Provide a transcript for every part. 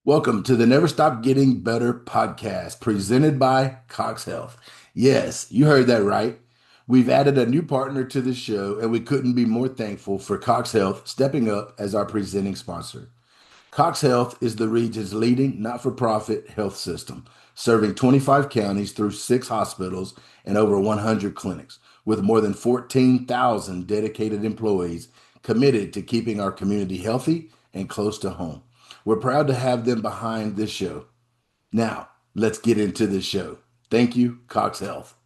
Welcome to the Never Stop Getting Better podcast presented by CoxHealth. Yes, you heard that right. We've added a new partner to the show, and we couldn't be more thankful for CoxHealth stepping up as our presenting sponsor. CoxHealth is the region's leading not for profit health system, serving 25 counties through six hospitals and over 100 clinics, with more than 14,000 dedicated employees committed to keeping our community healthy and close to home. We're proud to have them behind this show. Now, let's get into the show. Thank you, Cox Health.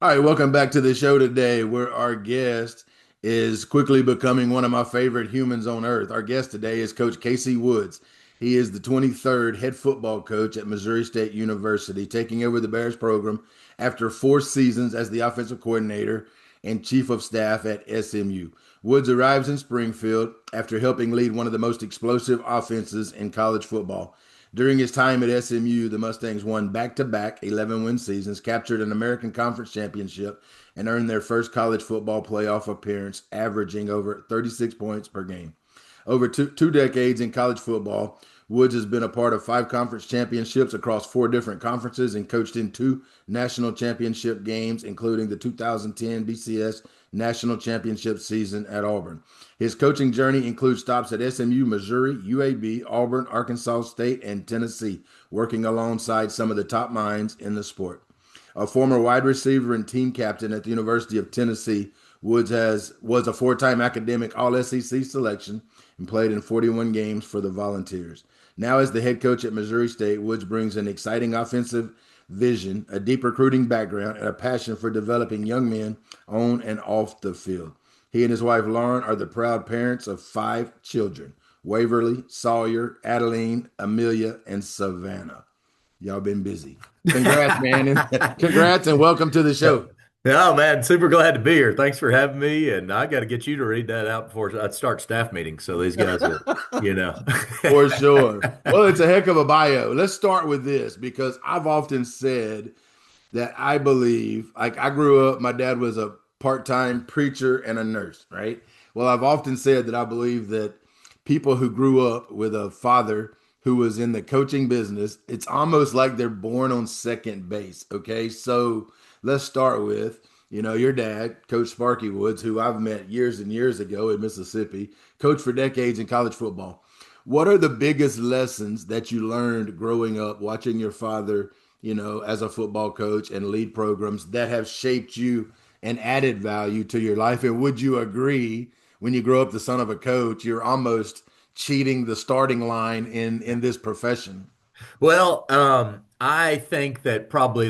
All right, welcome back to the show today, where our guest is quickly becoming one of my favorite humans on earth. Our guest today is Coach Casey Woods. He is the 23rd head football coach at Missouri State University, taking over the Bears program after 4 seasons as the offensive coordinator and chief of staff at SMU. Woods arrives in Springfield after helping lead one of the most explosive offenses in college football. During his time at SMU, the Mustangs won back-to-back 11-win seasons, captured an American Conference championship, and earned their first college football playoff appearance, averaging over 36 points per game. Over two decades in college football, Woods has been a part of 5 conference championships across 4 different conferences and coached in 2 national championship games, including the 2010 BCS national championship season at Auburn. His coaching journey includes stops at SMU, Missouri, UAB, Auburn, Arkansas State, and Tennessee, working alongside some of the top minds in the sport. A former wide receiver and team captain at the University of Tennessee, Woods was a 4-time academic All SEC selection and played in 41 games for the Volunteers. Now, as the head coach at Missouri State, Woods brings an exciting offensive vision, a deep recruiting background, and a passion for developing young men on and off the field. He and his wife Lauren are the proud parents of 5 children: Waverly, Sawyer, Adeline, Amelia, and Savannah. Y'all been busy. Congrats, man. And congrats and welcome to the show. Oh man, super glad to be here. Thanks for having me. And I got to get you to read that out before I start staff meetings. So these guys are, you know. For sure. Well, it's a heck of a bio. Let's start with this because I've often said that I believe, like I grew up, my dad was a part-time preacher and a nurse, right? Well, I've often said that I believe that people who grew up with a father who was in the coaching business, it's almost like they're born on second base. Okay. So let's start with, your dad, Coach Sparky Woods, who I've met years and years ago in Mississippi, coached for decades in college football. What are the biggest lessons that you learned growing up watching your father, as a football coach and lead programs that have shaped you and added value to your life? And would you agree when you grow up the son of a coach, you're almost cheating the starting line in this profession? Well, I think that probably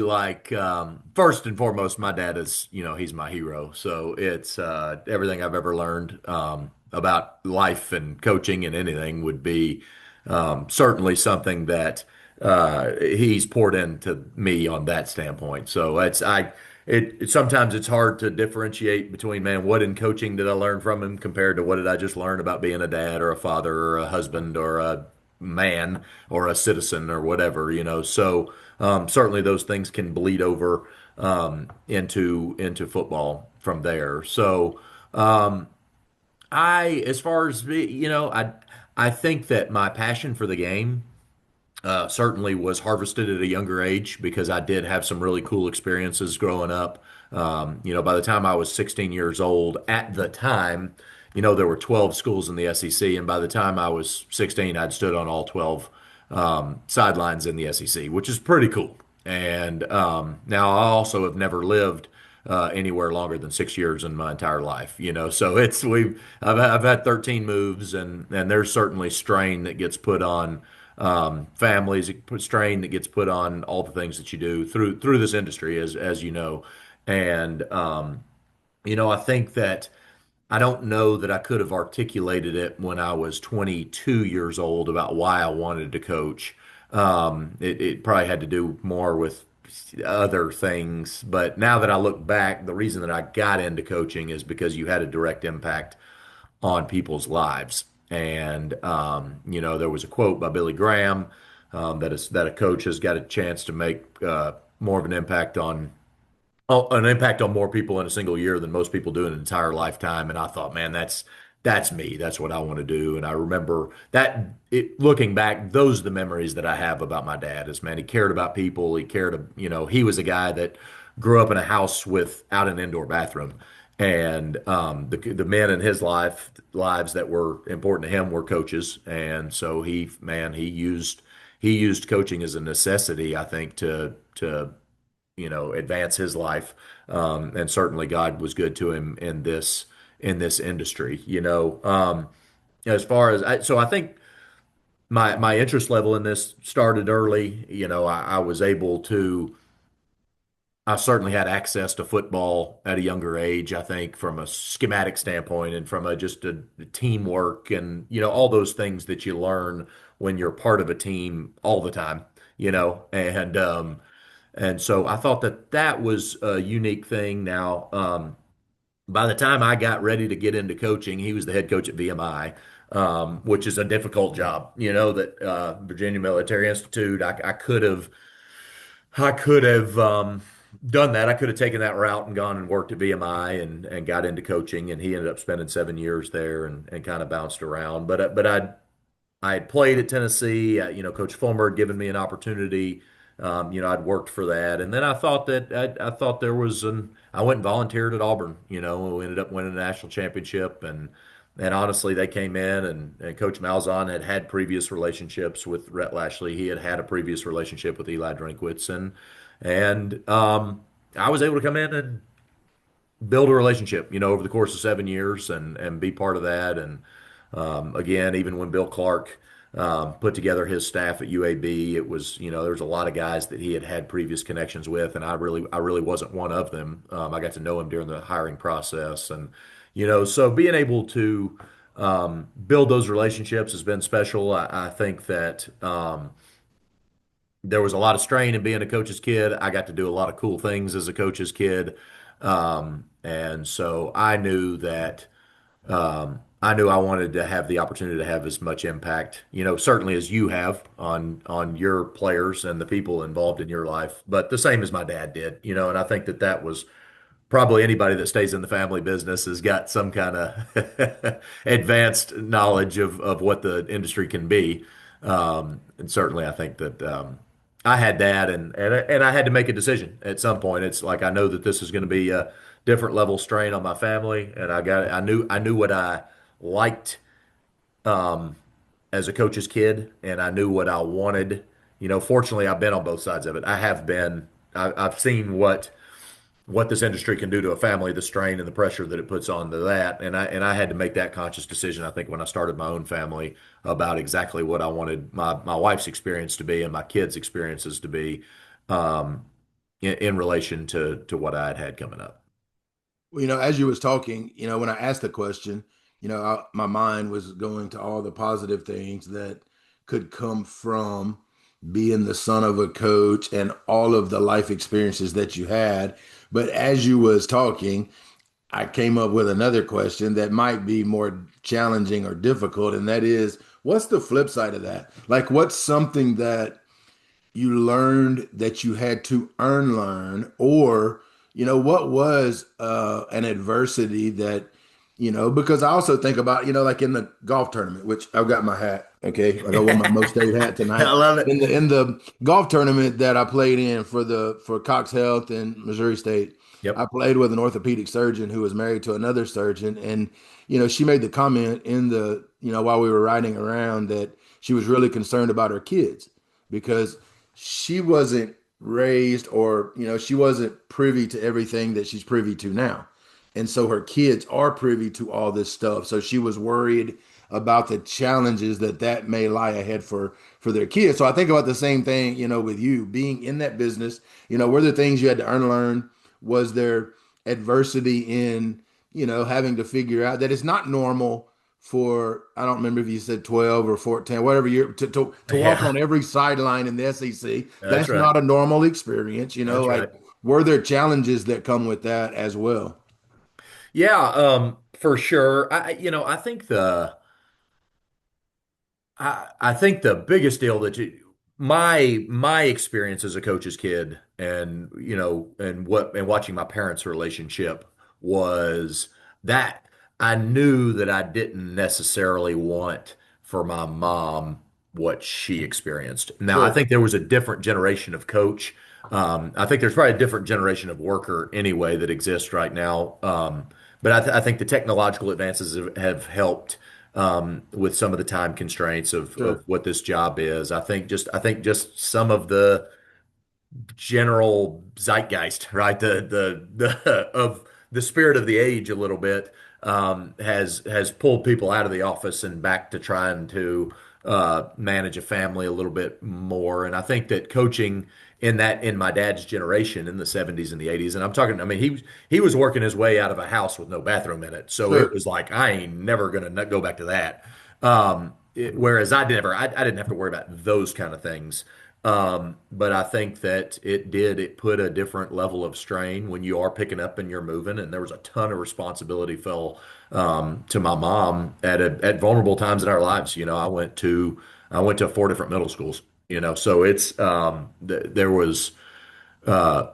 first and foremost, my dad is, he's my hero. So it's everything I've ever learned about life and coaching and anything would be certainly something that he's poured into me on that standpoint. So sometimes it's hard to differentiate between, man, what in coaching did I learn from him compared to what did I just learn about being a dad or a father or a husband or a man or a citizen or whatever, So certainly those things can bleed over into football from there. So as far as me, I think that my passion for the game certainly was harvested at a younger age because I did have some really cool experiences growing up. By the time I was 16 years old, at the time, there were 12 schools in the SEC, and by the time I was 16, I'd stood on all 12 sidelines in the SEC, which is pretty cool. And now I also have never lived anywhere longer than 6 years in my entire life, So I've had 13 moves, and there's certainly strain that gets put on families, it puts strain that gets put on all the things that you do through this industry, as you know. And I think that I don't know that I could have articulated it when I was 22 years old about why I wanted to coach. It probably had to do more with other things. But now that I look back, the reason that I got into coaching is because you had a direct impact on people's lives. And there was a quote by Billy Graham that a coach has got a chance to make more of an impact on an impact on more people in a single year than most people do in an entire lifetime. And I thought, man, that's me. That's what I want to do. And I remember looking back, those are the memories that I have about my dad is, man, he cared about people. He cared, he was a guy that grew up in a house without an indoor bathroom. And the men in his lives that were important to him were coaches. And so he used coaching as a necessity, I think, to advance his life. And certainly God was good to him in this industry. As far as so I think my interest level in this started early. I was able to. I certainly had access to football at a younger age, I think, from a schematic standpoint and from just a teamwork and, all those things that you learn when you're part of a team all the time, and so I thought that was a unique thing. Now, by the time I got ready to get into coaching, he was the head coach at VMI, which is a difficult job. That Virginia Military Institute. I could have done that. I could have taken that route and gone and worked at VMI and got into coaching. And he ended up spending 7 years there and kind of bounced around. But I had played at Tennessee. Coach Fulmer had given me an opportunity. I'd worked for that, and then I thought that I thought there was an. I went and volunteered at Auburn. We ended up winning a national championship, and honestly, they came in and Coach Malzahn had previous relationships with Rhett Lashley. He had a previous relationship with Eli Drinkwitz, and I was able to come in and build a relationship, over the course of 7 years and be part of that. And again, even when Bill Clark put together his staff at UAB, it was, there was a lot of guys that he had previous connections with, and I really wasn't one of them. I got to know him during the hiring process, and so being able to build those relationships has been special. I think that. There was a lot of strain in being a coach's kid. I got to do a lot of cool things as a coach's kid. And so I knew I wanted to have the opportunity to have as much impact, certainly as you have on your players and the people involved in your life, but the same as my dad did, and I think that was probably anybody that stays in the family business has got some kind of advanced knowledge of what the industry can be. And certainly I think that I had that and I had to make a decision at some point. It's like I know that this is going to be a different level strain on my family, and I knew what I liked as a coach's kid, and I knew what I wanted. Fortunately, I've been on both sides of it. I've seen what this industry can do to a family, the strain and the pressure that it puts onto that. And I had to make that conscious decision, I think, when I started my own family about exactly what I wanted my wife's experience to be and my kids' experiences to be in relation to what I had coming up. Well, as you was talking, when I asked the question, my mind was going to all the positive things that could come from being the son of a coach and all of the life experiences that you had. But as you was talking, I came up with another question that might be more challenging or difficult, and that is, what's the flip side of that? Like, what's something that you learned that you had to learn, or what was an adversity that because I also think about like in the golf tournament, which I've got my hat, okay, like I wore my most state hat I tonight love it. in the golf tournament that I played in for CoxHealth in Missouri State. I Yep. played with an orthopedic surgeon who was married to another surgeon, and she made the comment in the while we were riding around that she was really concerned about her kids because she wasn't raised, or she wasn't privy to everything that she's privy to now, and so her kids are privy to all this stuff, so she was worried about the challenges that may lie ahead for their kids. So I think about the same thing, with you being in that business. Were there things you had to learn? Was there adversity in having to figure out that it's not normal for, I don't remember if you said 12 or 14, whatever year, to walk Yeah, on every sideline in the SEC. that's That's right. not a normal experience. That's Like, right. were there challenges that come with that as well? Yeah, for sure. I think the biggest deal that my experience as a coach's kid and and watching my parents' relationship was that I knew that I didn't necessarily want for my mom what she experienced. Now, I Sure, think there was a different generation of coach. I think there's probably a different generation of worker anyway that exists right now. But I think the technological advances have helped with some of the time constraints of sure, what this job is. I think just some of the general zeitgeist, right? The of the spirit of the age a little bit has pulled people out of the office and back to trying to manage a family a little bit more. And I think that coaching in my dad's generation in the 70s and the 80s, and I'm talking, I mean, he was working his way out of a house with no bathroom in it. So it sure. was like, I ain't never gonna go back to that. Whereas I didn't have to worry about those kind of things. But I think that it put a different level of strain when you are picking up and you're moving, and there was a ton of responsibility fell to my mom at vulnerable times in our lives. I went to four different middle schools. So it's there was uh,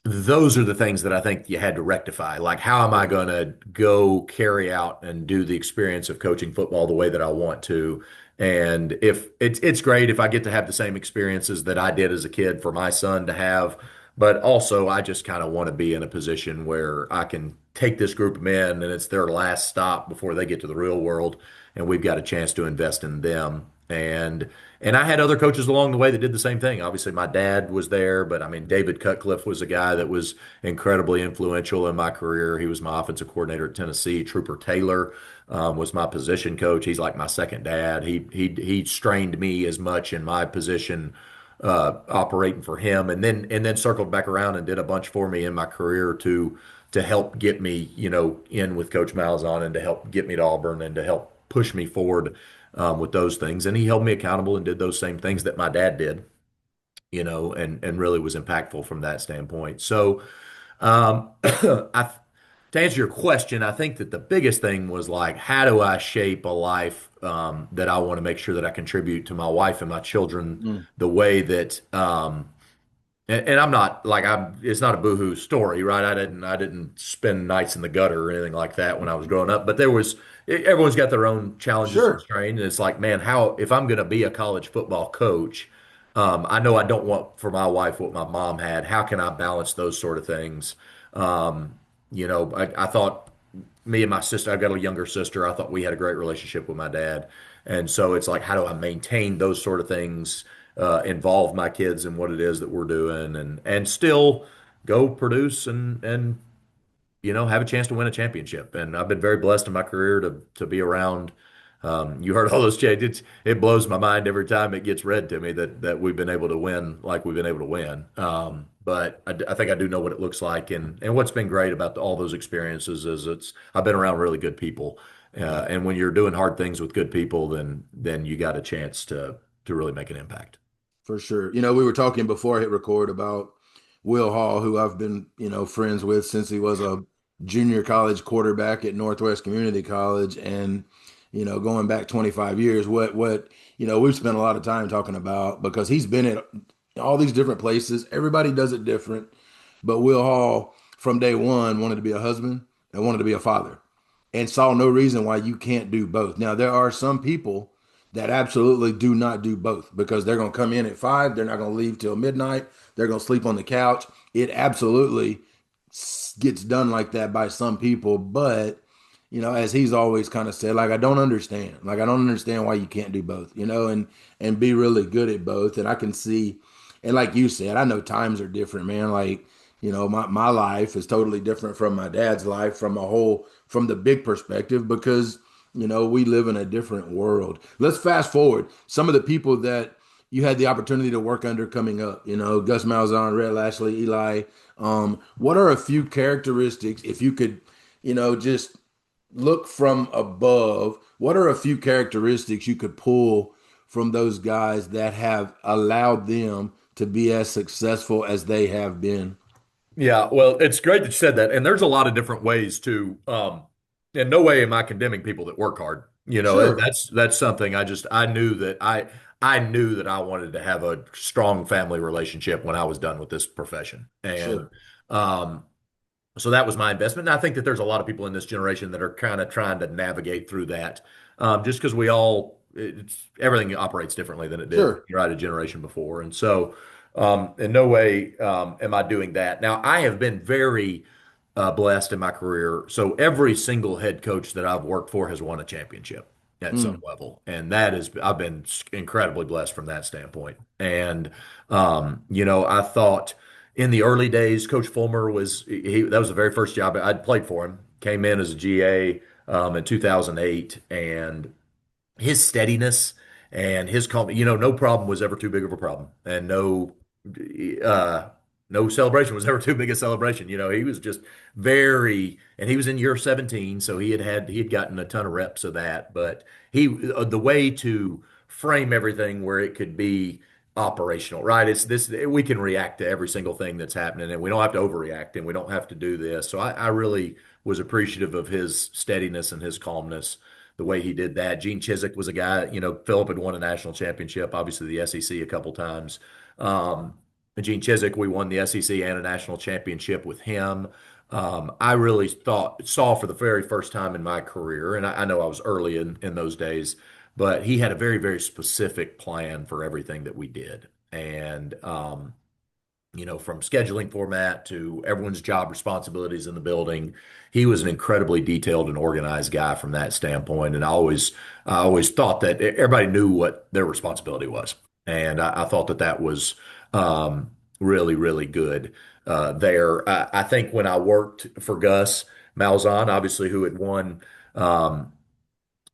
those are the things that I think you had to rectify. Like, how am I Right. going to go carry out and do the experience of coaching football the way that I want to? And if it's great if I get to have the same experiences that I did as a kid for my son to have, but also I just kind of want to be in a position where I can take this group of men and it's their last stop before they get to the real world, and we've got a chance to invest in them. And I had other coaches along the way that did the same thing. Obviously, my dad was there, but I mean, David Cutcliffe was a guy that was incredibly influential in my career. He was my offensive coordinator at Tennessee. Trooper Taylor was my position coach. He's like my second dad. He strained me as much in my position operating for him, and then circled back around and did a bunch for me in my career to help get me, in with Coach Malzahn and to help get me to Auburn and to help push me forward with those things. And he held me accountable and did those same things that my dad did, and really was impactful from that standpoint. So, to answer your question, I think that the biggest thing was like, how do I shape a life that I want to make sure that I contribute to my wife and my children Mm. the way that and I'm not like it's not a boohoo story, right? I didn't spend nights in the gutter or anything like that when I was growing up, but everyone's got their own challenges and Sure. strain. And it's like, man, how if I'm going to be a college football coach, I know I don't want for my wife what my mom had. How can I balance those sort of things? Um, I thought me and my sister, I've got a younger sister. I thought we had a great relationship with my dad. And so it's like, how do I maintain those sort of things, involve my kids in what it is that we're doing and still go produce and have a chance to win a championship. And I've been very blessed in my career to be around. You heard all those changes. It blows my mind every time it gets read to me that we've been able to win like we've been able to win. But I think I do know what it looks like, and what's been great about all those experiences is I've been around really good people, Yeah. and when you're doing hard things with good people, then you got a chance to really make an impact. For sure. We were talking before I hit record about Will Hall, who I've been, friends with since he was a junior college quarterback at Northwest Community College. And, going back 25 years, we've spent a lot of time talking about because he's been at all these different places. Everybody does it different. But Will Hall, from day one, wanted to be a husband and wanted to be a father and saw no reason why you can't do both. Now, there are some people that absolutely do not do both because they're going to come in at 5, they're not going to leave till midnight, they're going to sleep on the couch. It absolutely gets done like that by some people, but as he's always kind of said, like, I don't understand. Like, I don't understand why you can't do both, and be really good at both. And I can see, and like you said, I know times are different, man. Like, my life is totally different from my dad's life from the big perspective because, we live in a different world. Let's fast forward. Some of the people that you had the opportunity to work under coming up, Gus Malzahn, Red Lashley, Eli. What are a few characteristics, if you could, just look from above, what are a few characteristics you could pull from those guys that have allowed them to be as successful as they have been? Yeah, well, it's great that you said that. And there's a lot of different ways to, in no way am I condemning people that work hard. Sure. That's something I knew that I knew that I wanted to have a strong family relationship when I was done with this profession. And Sure. um, so that was my investment. And I think that there's a lot of people in this generation that are kind of trying to navigate through that, just because everything operates differently than it did Sure. right a generation before. And so, in no way am I doing that. Now, I have been very blessed in my career. So every single head coach that I've worked for has won a championship at some Mm, level, and I've been incredibly blessed from that standpoint. And I thought in the early days, Coach Fulmer that was the very first job I'd played for him. Came in as a GA in 2008, and his steadiness and his calm, no problem was ever too big of a problem, and uh, no celebration was ever too big a celebration. He was just and he was in year 17, so he had gotten a ton of reps of that. But the way to frame everything where it could be operational, right? It's this we can react to every single thing that's happening, and we don't have to overreact, and we don't have to do this. So I really was appreciative of his steadiness and his calmness the way he did that. Gene Chizik was a guy, Philip had won a national championship, obviously the SEC a couple times. Um, Gene Chizik, we won the SEC and a national championship with him. I really saw for the very first time in my career, and I know I was early in those days, but he had a very, very specific plan for everything that we did. And from scheduling format to everyone's job responsibilities in the building. He was an incredibly detailed and organized guy from that standpoint. And I always thought that everybody knew what their responsibility was. And I thought that that was really, really good there. I think when I worked for Gus Malzahn, obviously, who had won um,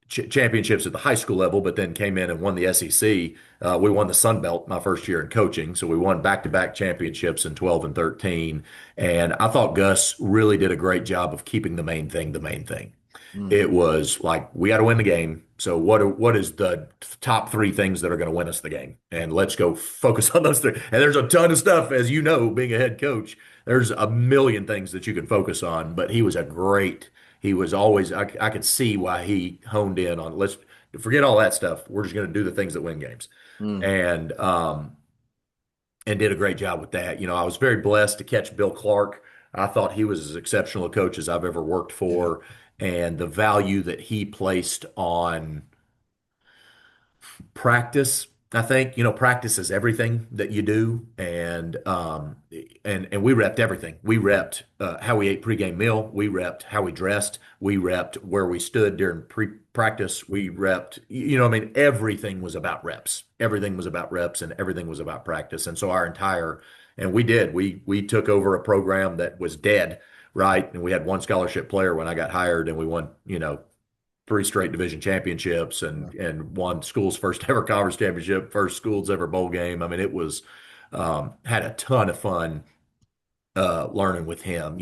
championships at the high school level, but then came in and won the SEC. We won the Sun Belt my first year in coaching, so we won back-to-back championships in 12 and 13. And I thought Gus really did a great job of keeping the main thing the main thing. mm, It was like we got to win the game. So what is the top three things that are going to win us the game? And let's go focus on those three. And there's a ton of stuff, as you know, being a head coach. There's a million things that you can focus on. But he was always. I could see why he honed in on let's forget all that stuff. We're just going to do the things that win games. mm. And and did a great job with that. I was very blessed to catch Bill Clark. I thought he was as exceptional a coach as I've ever worked Yeah. for, and the value that he placed on practice. I think, practice is everything that you do. And we repped everything. We repped how we ate pregame meal. We repped how we dressed. We repped where we stood during pre-practice. We repped, everything was about reps. Everything was about reps and everything was about practice. And so and we took over a program that was dead, right? And we had one scholarship player when I got hired and we won, three straight division championships Yeah. and won school's first ever conference championship, first school's ever bowl game. I mean, it was had a ton of fun learning with him.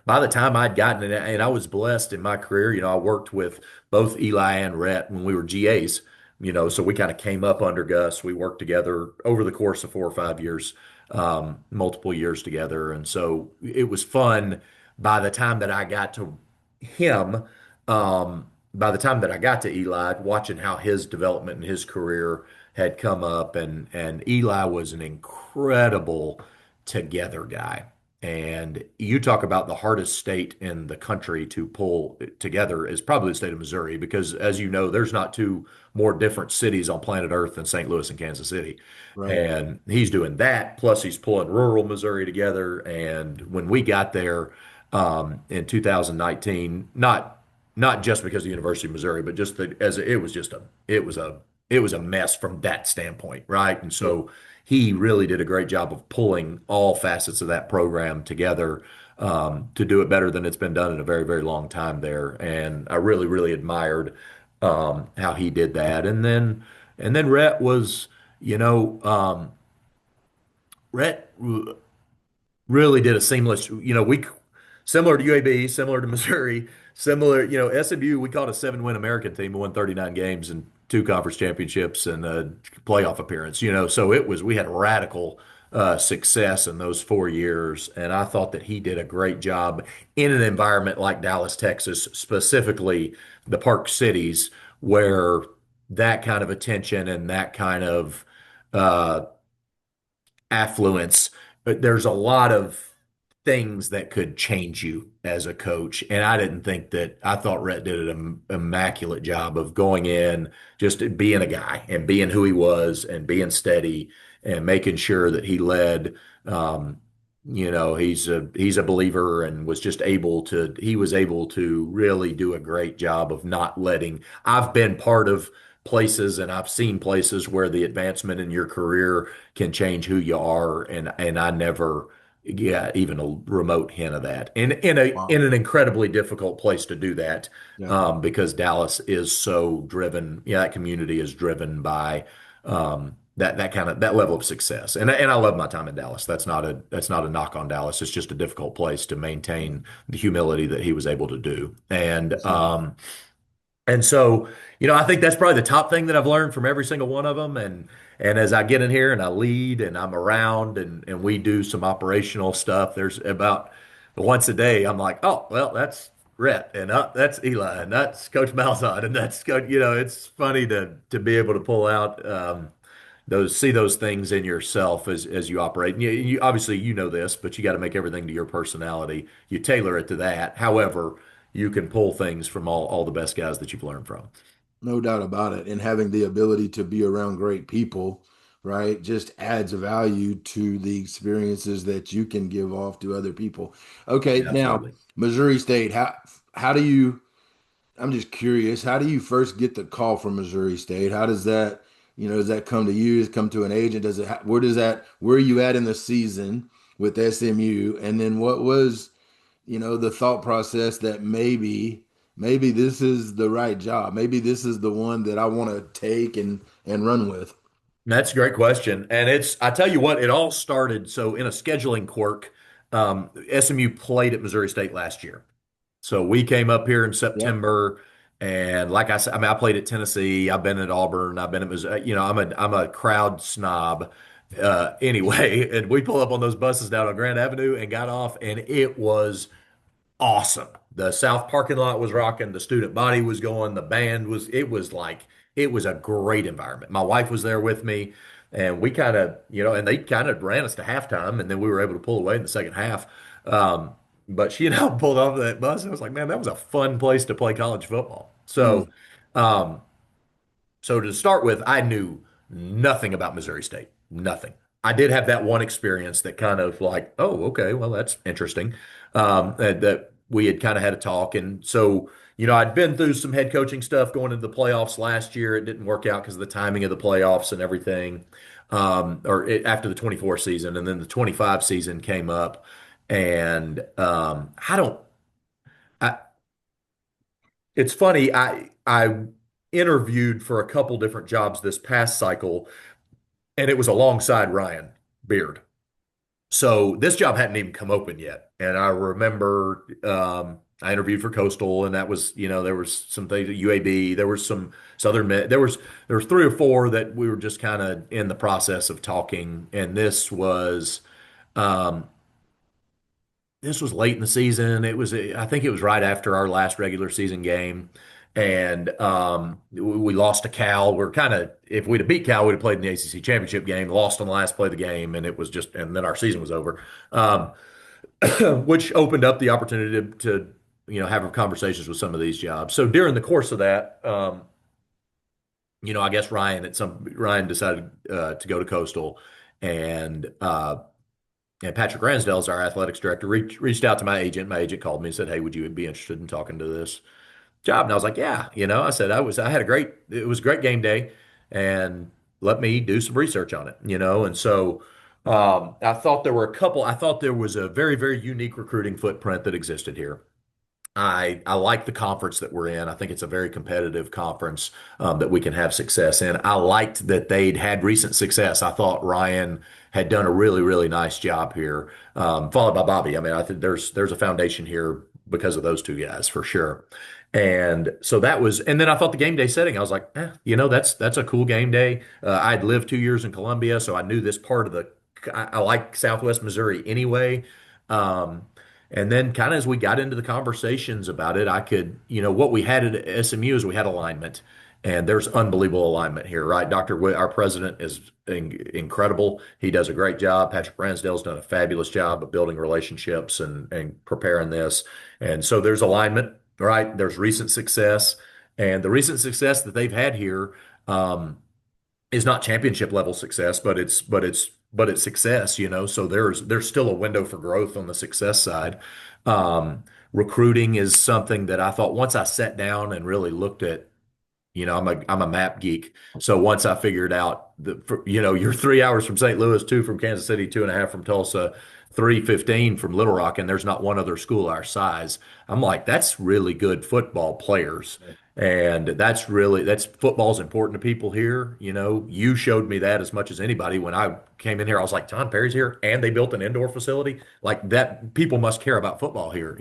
By the time I'd gotten it, and I was blessed in my career, I worked with both Eli and Rhett when we were GAs. So we kind of came up under Gus. We worked together over the course of 4 or 5 years, multiple years together, and so it was fun. By the time that I got to him, um, by the time that I got to Eli, watching how his development and his career had come up, and Eli was an incredible together guy. And you talk about the hardest state in the country to pull together is probably the state of Missouri, because as you know, there's not two more different cities on planet Earth than St. Louis and Kansas City. Right. And he's doing that, plus he's pulling rural Missouri together. And when we got there in 2019, not just because of the University of Missouri, but just as it was just it was a mess from that standpoint, right? And Sure. so he really did a great job of pulling all facets of that program together to do it better than it's been done in a very, very long time there. And I really, really admired how he did that. And then Rhett was, you know, Rhett really did a seamless, we similar to UAB, similar to Missouri, similar, SMU, we called a 7-win American team and won 39 games and two conference championships and a playoff appearance, so we had radical success in those 4 years. And I thought that he did a great job in an environment like Dallas, Texas, specifically the Park Cities, where that kind of attention and that kind of uh, affluence, but there's a lot of things that could change you as a coach. And I didn't think that, I thought Rhett did an immaculate job of going in, just being a guy and being who he was and being steady and making sure that he led. Um, he's a believer and was just able to, he was able to really do a great job of not letting, I've been part of places and I've seen places where the advancement in your career can change who you are, and I never get even a remote hint of that. And in Wow. an incredibly difficult place to do that, Yeah. because Dallas is so driven. Yeah, that community is driven by that kind of that level of success. And I love my time in Dallas. That's not a knock on Dallas. It's just a difficult place to maintain the humility that he was able to do. And so, I think that's probably the top thing that I've learned from every single one of them. And as I get in here and I lead and I'm around and we do some operational stuff, there's about once a day, I'm like, oh, well, that's Rhett and that's Eli and that's Coach Malzahn and that's Coach, it's funny to be able to pull out see those things in yourself as you operate. And you obviously you know this, but you got to make everything to your personality. You tailor it to that. However, you can pull things from all the best guys that you've learned from. No doubt about it. And having the ability to be around great people, right, just adds value to the experiences that you can give off to other people. Okay, now Absolutely. Missouri State, how do you, I'm just curious, how do you first get the call from Missouri State? How does that, does that come to you? Does it come to an agent? Where are you at in the season with SMU? And then what was, the thought process that maybe this is the right job. Maybe this is the one that I want to take and run with. That's a great question. And I tell you what, it all started. So in a scheduling quirk, SMU played at Missouri State last year. So we came up here in Yeah. September, and like I said, I mean, I played at Tennessee. I've been at Auburn. I've been at Missouri. I'm a crowd snob, anyway. And we pulled up on those buses down on Grand Avenue and got off, and it was awesome. The South parking lot was rocking. The student body was going. The band was. It was a great environment. My wife was there with me, and we kind of, and they kind of ran us to halftime, and then we were able to pull away in the second half. Um, but she and I pulled off that bus, and I was like, man, that was a fun place to play college football. Mm, Um, so to start with, I knew nothing about Missouri State, nothing. I did have that one experience that kind of like, oh, okay, well, that's interesting. That we had kind of had a talk, and so I'd been through some head coaching stuff going into the playoffs last year. It didn't work out because of the timing of the playoffs and everything, after the 24 season, and then the 25 season came up, and I don't. I, it's funny. I interviewed for a couple different jobs this past cycle, and it was alongside Ryan Beard. So this job hadn't even come open yet. And I remember I interviewed for Coastal, and that was, there was some things at UAB, there was some Southern Miss, there was three or four that we were just kind of in the process of talking, and um, this was late in the season. I think it was right after our last regular season game. And we lost to Cal. We're kind of, if we'd have beat Cal, we'd have played in the ACC championship game, lost on the last play of the game, and and then our season was over, which opened up the opportunity to have conversations with some of these jobs. So during the course of that, I guess Ryan decided to go to Coastal, and Patrick Ransdell's our athletics director, reached out to my agent. My agent called me and said, "Hey, would you be interested in talking to this job?" And I was like, "Yeah." I said, I had it was a great game day, and let me do some research on it. And so I thought there was a very, very unique recruiting footprint that existed here. I like the conference that we're in. I think it's a very competitive conference, that we can have success in. I liked that they'd had recent success. I thought Ryan had done a really, really nice job here, followed by Bobby. I mean, I think there's a foundation here because of those two guys for sure. And then I thought the game day setting, I was like, that's a cool game day. I'd lived 2 years in Columbia, so I knew this part of I like Southwest Missouri anyway. Um, and then kind of as we got into the conversations about it, I could, what we had at SMU is we had alignment. And there's unbelievable alignment here, right? Our president is incredible. He does a great job. Patrick Ransdale's done a fabulous job of building relationships and preparing this. And so there's alignment, right? There's recent success. And the recent success that they've had here, is not championship level success, but it's success, you know. So there's still a window for growth on the success side. Recruiting is something that I thought once I sat down and really looked at, I'm a map geek. So once I figured out you're 3 hours from St. Louis, two from Kansas City, 2.5 from Tulsa, 3:15 from Little Rock, and there's not one other school our size. I'm like, that's really good football players. And that's football's important to people here. You showed me that as much as anybody when I came in here. I was like, John Perry's here, and they built an indoor facility like that. People must care about football here.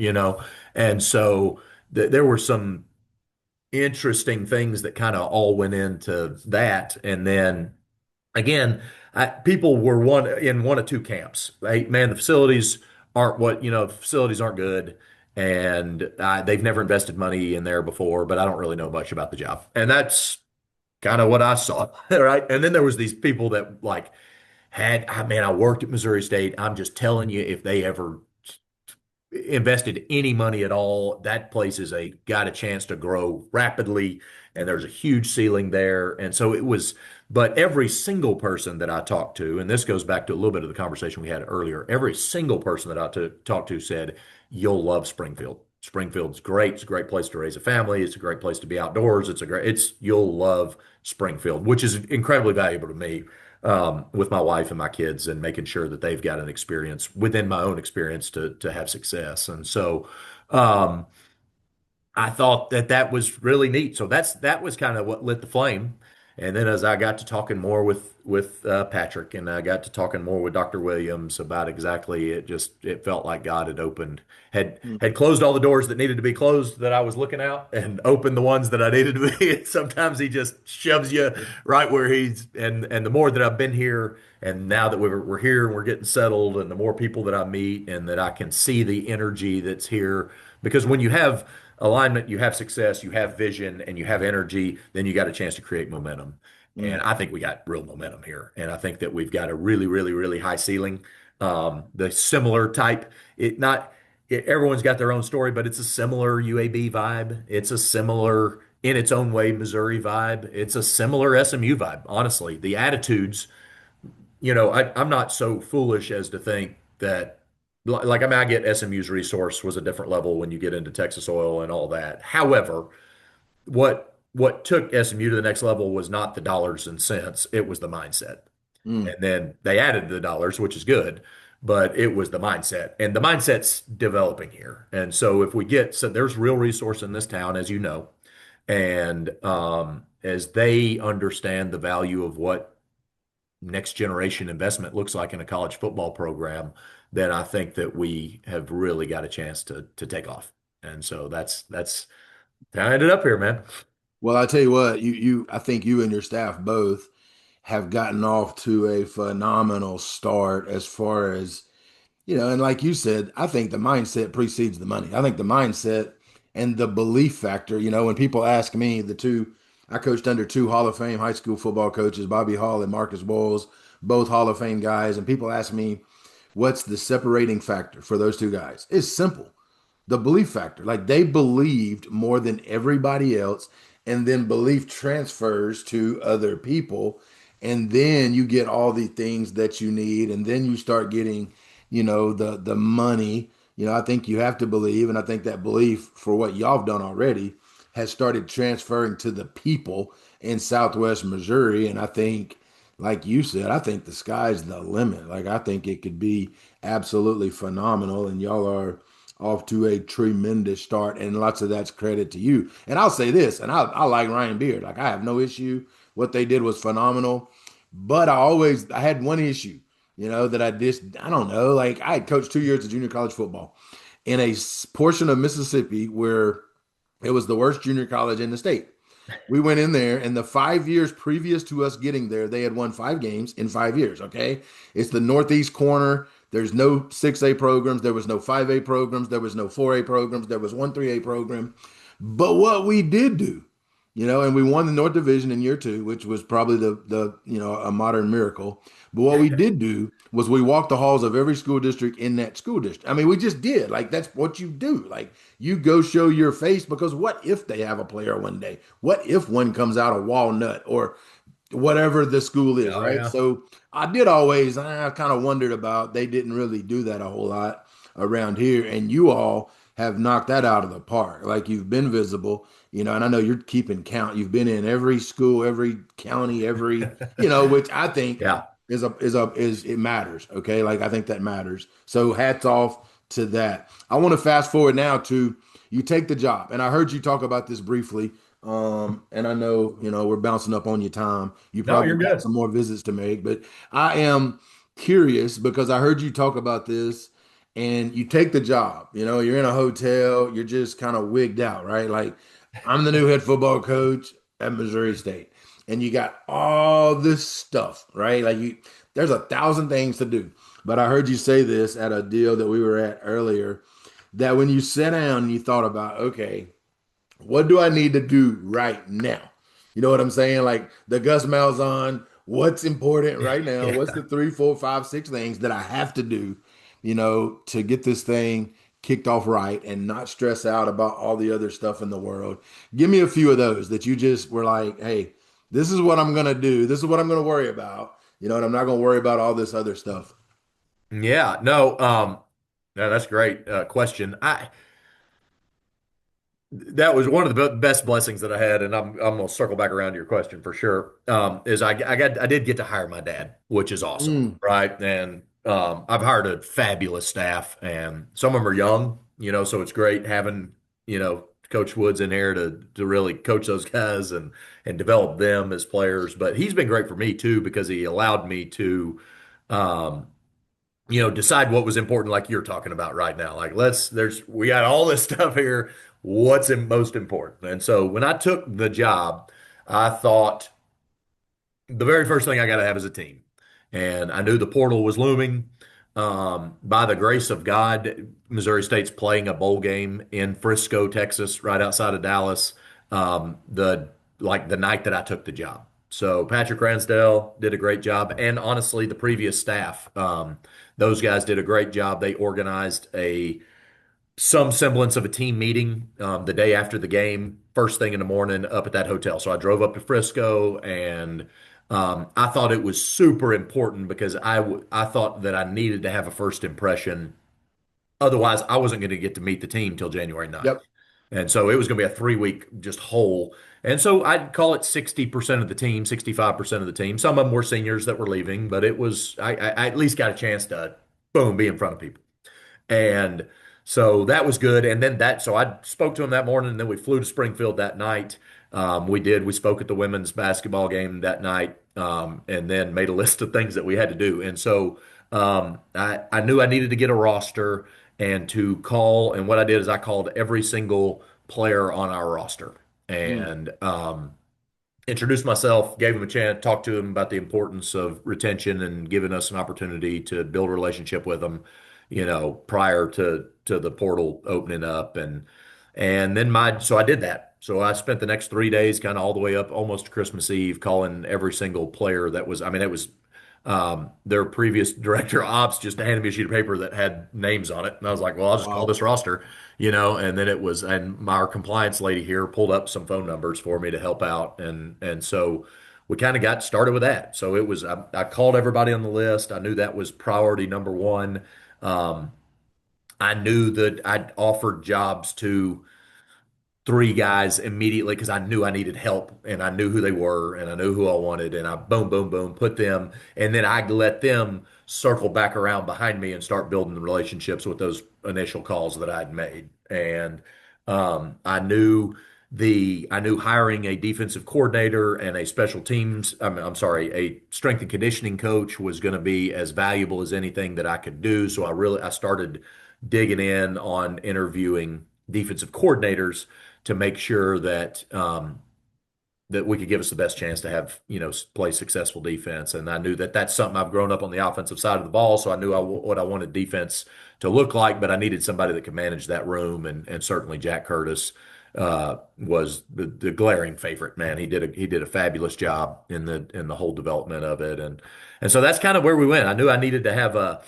And so there were some interesting things that kind of all went into that. And then again, people were one of two camps. Man, the facilities the facilities aren't good. And they've never invested money in there before, but I don't really know much about the job. And that's kind of what I saw, right? And then there was these people that like man, I worked at Missouri State. I'm just telling you, if they ever invested any money at all, that place got a chance to grow rapidly, and there's a huge ceiling there. And so but every single person that I talked to, and this goes back to a little bit of the conversation we had earlier, every single person that talked to said, you'll love Springfield. Springfield's great. It's a great place to raise a family. It's a great place to be outdoors. You'll love Springfield, which is incredibly valuable to me, with my wife and my kids, and making sure that they've got an experience within my own experience to have success. And so, um, I thought that was really neat. So that was kind of what lit the flame. And then as I got to talking more with Patrick, and I got to talking more with Dr. Williams about exactly, it felt like God had had closed all the doors that needed to be closed that I was looking out, and opened the ones that I needed to be. And sometimes he just shoves you right where and the more that I've been here, and now that we're here and we're getting settled, and the more people that I meet, and that I can see the energy that's here, because when you have alignment, you have success, you have vision, and you have energy, then you got a chance to create momentum. And Mm. I think we got real momentum here. And I think that we've got a really, really, really high ceiling. The similar type, everyone's got their own story, but it's a similar UAB vibe. It's a similar, in its own way, Missouri vibe. It's a similar SMU vibe, honestly. The attitudes, I'm not so foolish as to think that, like, I mean, I get SMU's resource was a different level when you get into Texas oil and all that. However, what took SMU to the next level was not the dollars and cents, it was the mindset. Mm. And then they added the dollars, which is good, but it was the mindset. And the mindset's developing here. And so there's real resource in this town, as you know. And as they understand the value of what next generation investment looks like in a college football program, then I think that we have really got a chance to take off. And so that's how I ended up here, man. Well, I tell you what, I think you and your staff both have gotten off to a phenomenal start as far as, and like you said, I think the mindset precedes the money. I think the mindset and the belief factor, when people ask me, I coached under two Hall of Fame high school football coaches, Bobby Hall and Marcus Bowles, both Hall of Fame guys, and people ask me, what's the separating factor for those two guys? It's simple. The belief factor. Like they believed more than everybody else, and then belief transfers to other people, and then you get all the things that you need, and then you start getting, the money. I think you have to believe, and I think that belief for what y'all have done already has started transferring to the people in Southwest Missouri. And I think, like you said, I think the sky's the limit. Like I think it could be absolutely phenomenal, and y'all are off to a tremendous start, and lots of that's credit to you. And I'll say this, and I like Ryan Beard. Like I have no issue. What they did was phenomenal, but I had one issue, that I don't know. Like I had coached 2 years of junior college football in a portion of Mississippi where it was the worst junior college in the state. We went in there, and the 5 years previous to us getting there, they had won 5 games in 5 years. Okay. It's the Northeast corner. There's no 6A programs. There was no 5A programs. There was no 4A programs. There was one 3A program. But what we did do and we won the North Division in year two, which was probably the a modern miracle. But what we did do was we walked the halls of every school district in that school district. I mean, we just did. Like that's what you do. Like you go show your face because what if they have a player one day? What if one comes out of Walnut or whatever the school is, Oh right? yeah. So I kind of wondered about they didn't really do that a whole lot around here. And you all have knocked that out of the park. Like you've been visible, and I know you're keeping count. You've been in every school, every county, which I think Yeah. is it matters. Okay. Like I think that matters. So hats off to that. I want to fast forward now to you take the job. And I heard you talk about this briefly. And I know, we're bouncing up on your time. You No, probably you're got good. some more visits to make, but I am curious because I heard you talk about this and you take the job, you're in a hotel, you're just kind of wigged out, right? Like I'm the new head football coach at Missouri State, and you got all this stuff, right? There's 1,000 things to do. But I heard you say this at a deal that we were at earlier that when you sat down and you thought about, okay, what do I need to do right now? You know what I'm saying? Like the Gus Malzahn, what's important right now? What's the Yeah. three, four, five, six things that I have to do, to get this thing kicked off right and not stress out about all the other stuff in the world? Give me a few of those that you just were like, hey, this is what I'm gonna do. This is what I'm gonna worry about. And I'm not gonna worry about all this other stuff. Yeah. No, no, that's a great question. That was one of the best blessings that I had, and I'm gonna circle back around to your question for sure. Is I did get to hire my dad, which is awesome, Mm, right? And I've hired a fabulous staff, and some of them are young, so it's great having Coach Woods in here to really coach those guys and develop them as players. But he's been great for me too because he allowed me to. Um, decide what was important, like you're talking about right now. Like, we got all this stuff here. What's most important? And so when I took the job, I thought the very first thing I got to have is a team. And I knew the portal was looming. By the grace of God, Missouri State's playing a bowl game in Frisco, Texas, right outside of Dallas. The like the night that I took the job. So Patrick Ransdell did a great job, and honestly, the previous staff, those guys did a great job. They organized a some semblance of a team meeting the day after the game, first thing in the morning up at that hotel. So I drove up to Frisco, and I thought it was super important because I thought that I needed to have a first impression. Otherwise, I wasn't going to get to meet the team till January 9th. yep. And so it was going to be a 3 week just whole. And so I'd call it 60% of the team, 65% of the team. Some of them were seniors that were leaving, but I at least got a chance to, boom, be in front of people. And so that was good. And then so I spoke to him that morning, and then we flew to Springfield that night. We spoke at the women's basketball game that night, and then made a list of things that we had to do. And so I knew I needed to get a roster and to call. And what I did is I called every single player on our roster Mm, and introduced myself, gave him a chance, talked to him about the importance of retention and giving us an opportunity to build a relationship with them, prior to the portal opening up and then so I did that. So I spent the next 3 days kind of all the way up almost to Christmas Eve calling every single player that was, I mean, it was their previous director of ops just handed me a sheet of paper that had names on it. And I was like, well, I'll just call wow. this roster, and then and our compliance lady here pulled up some phone numbers for me to help out. And so we kind of got started with that. So I called everybody on the list. I knew that was priority number one. Um, I knew that I'd offered jobs to three guys immediately because I knew I needed help and I knew who they were and I knew who I wanted and I boom, boom, boom, put them and then I let them circle back around behind me and start building the relationships with those initial calls that I'd made. And I knew hiring a defensive coordinator and a special teams, I'm sorry, a strength and conditioning coach was going to be as valuable as anything that I could do. So I started digging in on interviewing defensive coordinators to make sure that we could give us the best chance to have play successful defense. And I knew that that's something I've grown up on the offensive side of the ball, so I knew what I wanted defense to look like, but I needed somebody that could manage that room, and certainly Jack Curtis. was the glaring favorite. Man, he did a fabulous job in the whole development of it, and so that's kind of where we went. I knew I needed to have a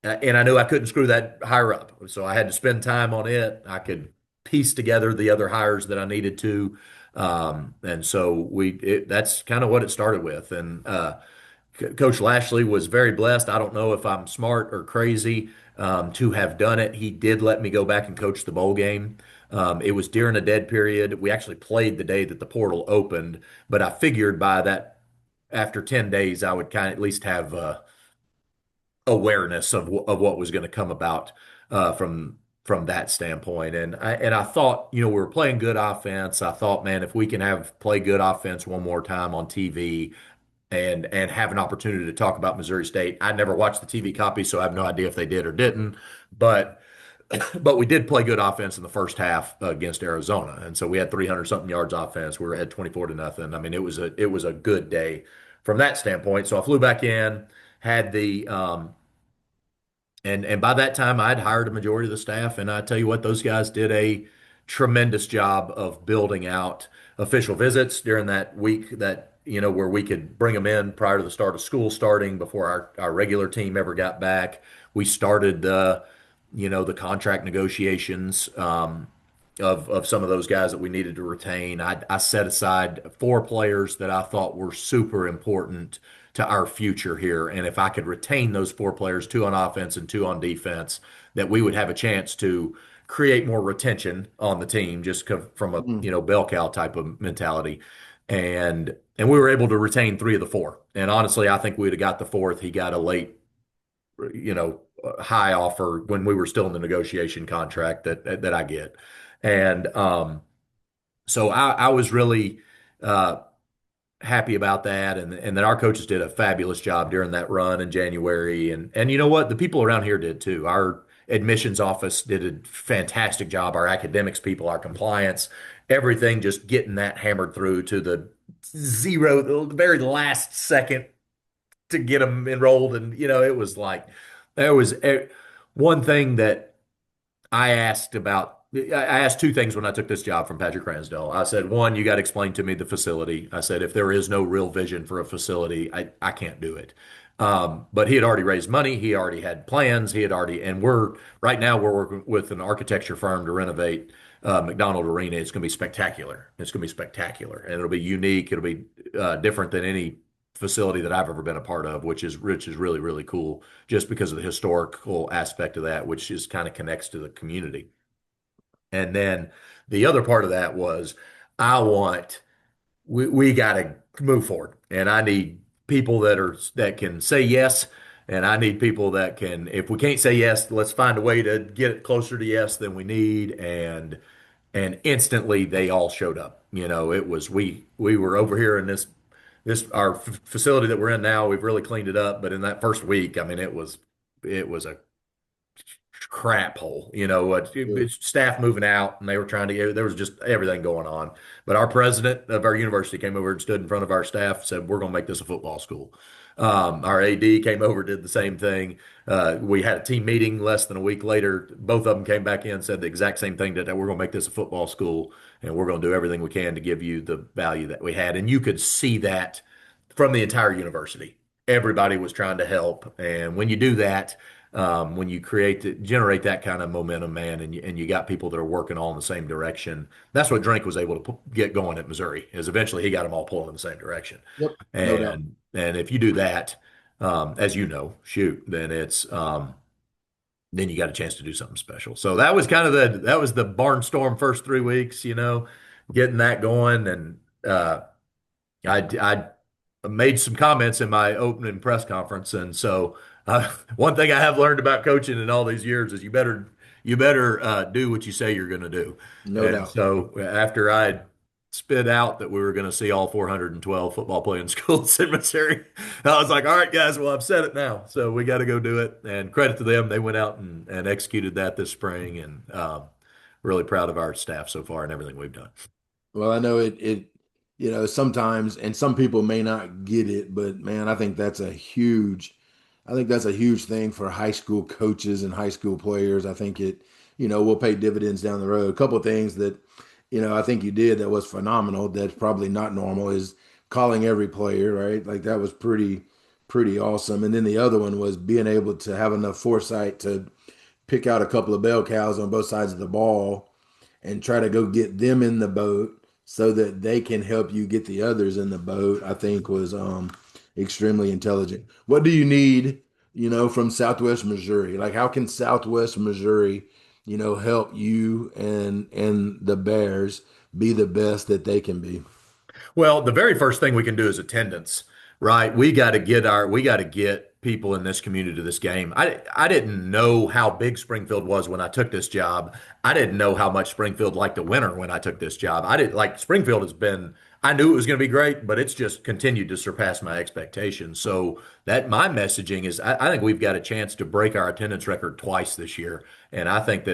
and I knew I couldn't screw that hire up. So I had to spend time on it. I could piece together the other hires that I needed to. And so that's kind of what it started with. And Coach Lashley was very blessed. I don't know if I'm smart or crazy to have done it. He did let me go back and coach the bowl game. It was during a dead period. We actually played the day that the portal opened, but I figured by that after 10 days, I would kind of at least have awareness of what was going to come about from that standpoint. And I thought, we were playing good offense. I thought, man, if we can have play good offense one more time on TV and have an opportunity to talk about Missouri State. I never watched the TV copy, so I have no idea if they did or didn't. But but we did play good offense in the first half against Arizona, and so we had 300 something yards offense. We were ahead 24 to nothing. I mean, it was a good day from that standpoint. So I flew back in, had the and by that time, I'd hired a majority of the staff, and I tell you what, those guys did a tremendous job of building out official visits during that week that, where we could bring them in prior to the start of school starting before our regular team ever got back. We started the contract negotiations of some of those guys that we needed to retain. I set aside 4 players that I thought were super important to our future here. And if I could retain those 4 players, 2 on offense and 2 on defense, that we would have a chance to create more retention on the team, just from a Mm. bell cow type of mentality. And we were able to retain 3 of the 4. And honestly, I think we'd have got the fourth. He got a late, high offer when we were still in the negotiation contract that I get. And so I was really happy about that, and then our coaches did a fabulous job during that run in January, and you know what, the people around here did too. Our admissions office did a fantastic job. Our academics people, our compliance, everything, just getting that hammered through to the the very last second to get them enrolled, and it was like there was one thing that I asked 2 things when I took this job from Patrick Ransdell. I said, one, you got to explain to me the facility. I said, if there is no real vision for a facility, I can't do it. But he had already raised money. He already had plans. And right now we're working with an architecture firm to renovate McDonald Arena. It's going to be spectacular. It's going to be spectacular, and it'll be unique. It'll be different than any facility that I've ever been a part of, which is really, really cool, just because of the historical aspect of that, which is kind of connects to the community. And then the other part of that was I want we got to move forward, and I need people that can say yes, and I need people that can, if we can't say yes, let's find a way to get it closer to yes than we need. And instantly they all showed up. It was we were over here in this our facility that we're in now. We've really cleaned it up, but in that first week, I mean, it was a crap hole. Staff moving out, and they were trying to. There was just everything going on. But our president of our university came over and stood in front of our staff, said, "We're going to make this a football school." Our AD came over, did the same thing. We had a team meeting less than a week later. Both of them came back in, said the exact same thing, that we're going to make this a football school, and we're going to do everything we can to give you the value that we had. And you could see that from the entire university. Everybody was trying to help, and when you do that, when you generate that kind of momentum, man, and you got people that are working all in the same direction. That's what Drink was able to get going at Missouri. Is eventually he got them all pulling in the same direction. Yep, no doubt. And if you do that, as you know, shoot, then you got a chance to do something special. So that was kind of that was the barnstorm first 3 weeks, getting that going. And I made some comments in my opening press conference, and so one thing I have learned about coaching in all these years is you better do what you say you're going to do. No And doubt. so after I spit out that we were going to see all 412 football playing schools in Missouri, I was like, all right, guys, well, I've said it now, so we got to go do it. And credit to them, they went out and executed that this spring, and really proud of our staff so far and everything we've done. Well, I know sometimes, and some people may not get it, but man, I think that's a huge thing for high school coaches and high school players. I think will pay dividends down the road. A couple of things that, I think you did that was phenomenal. That's probably not normal is calling every player, right? Like that was pretty awesome. And then the other one was being able to have enough foresight to pick out a couple of bell cows on both sides of the ball and try to go get them in the boat so that they can help you get the others in the boat, I think was extremely intelligent. What do you need, from Southwest Missouri? Like how can Southwest Missouri, help you and the Bears be the best that they can be? Well, the very first thing we can do is attendance, right? We got to get people in this community to this game. I didn't know how big Springfield was when I took this job. I didn't know how much Springfield liked the winter when I took this job. I didn't like Springfield has been I knew it was going to be great, but it's just continued to surpass my expectations. So that my messaging is I think we've got a chance to break our attendance record twice this year. And I think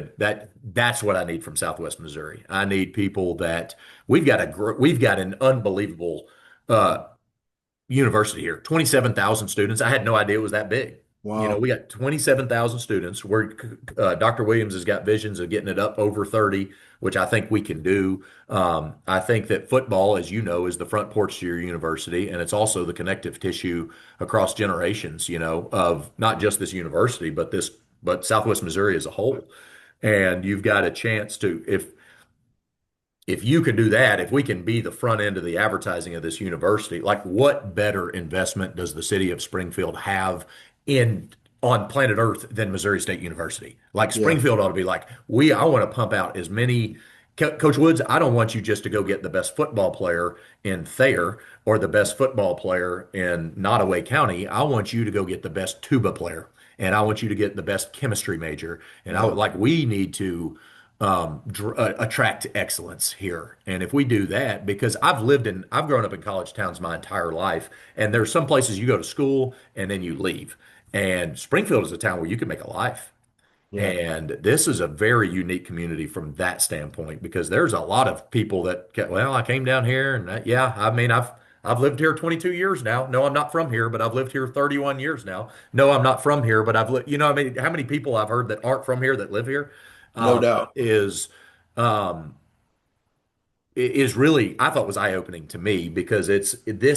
that's what I need from Southwest Missouri. I need people that we've got an unbelievable uh, university here. 27,000 students. I had no idea it was that big. Wow. We got 27,000 students. Dr. Williams has got visions of getting it up over 30, which I think we can do. I think that football, as you know, is the front porch to your university, and it's also the connective tissue across generations, of not just this university, but Southwest Missouri as a whole. And you've got a chance to, if you can do that, if we can be the front end of the advertising of this university, like what better investment does the city of Springfield have in on planet Earth than Missouri State University? Like Yeah. Springfield ought to be like, I want to pump out as many. Coach Woods, I don't want you just to go get the best football player in Thayer or the best football player in Nottoway County. I want you to go get the best tuba player, and I want you to get the best chemistry major. And I Yeah. would like we need to attract excellence here. And if we do that, because I've grown up in college towns my entire life, and there's some places you go to school and then you leave. And Springfield is a town where you can make a life. Yeah. And this is a very unique community from that standpoint because there's a lot of people well, I came down here and yeah, I mean, I've lived here 22 years now. No, I'm not from here, but I've lived here 31 years now. No, I'm not from here, but I've lived, I mean, how many people I've heard that aren't from here that live here? No um, doubt. is um, is really I thought was eye-opening to me because this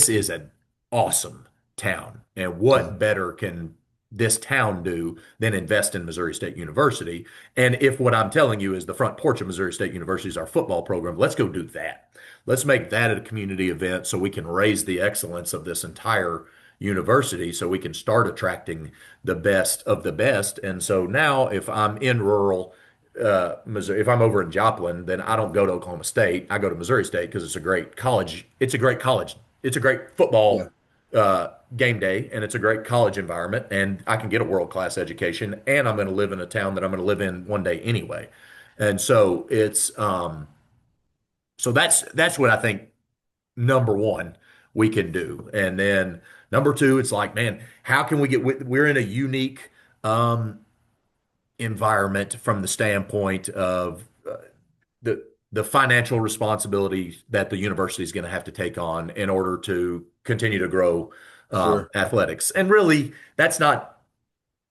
is an awesome town. And Yeah. what better can this town do than invest in Missouri State University? And if what I'm telling you is the front porch of Missouri State University is our football program, let's go do that. Let's make that a community event so we can raise the excellence of this entire university so we can start attracting the best of the best. And so now if I'm in rural Missouri, if I'm over in Joplin, then I don't go to Oklahoma State. I go to Missouri State because it's a great college. It's a great college. It's a great Yeah. football game day, and it's a great college environment. And I can get a world-class education, and I'm going to live in a town that I'm going to live in one day anyway. And so that's what I think number one we can do. And then number two, it's like, man, how can we we're in a unique environment from the standpoint of the financial responsibility that the university is going to have to take on in order to continue to grow Sure. athletics. And really, that's not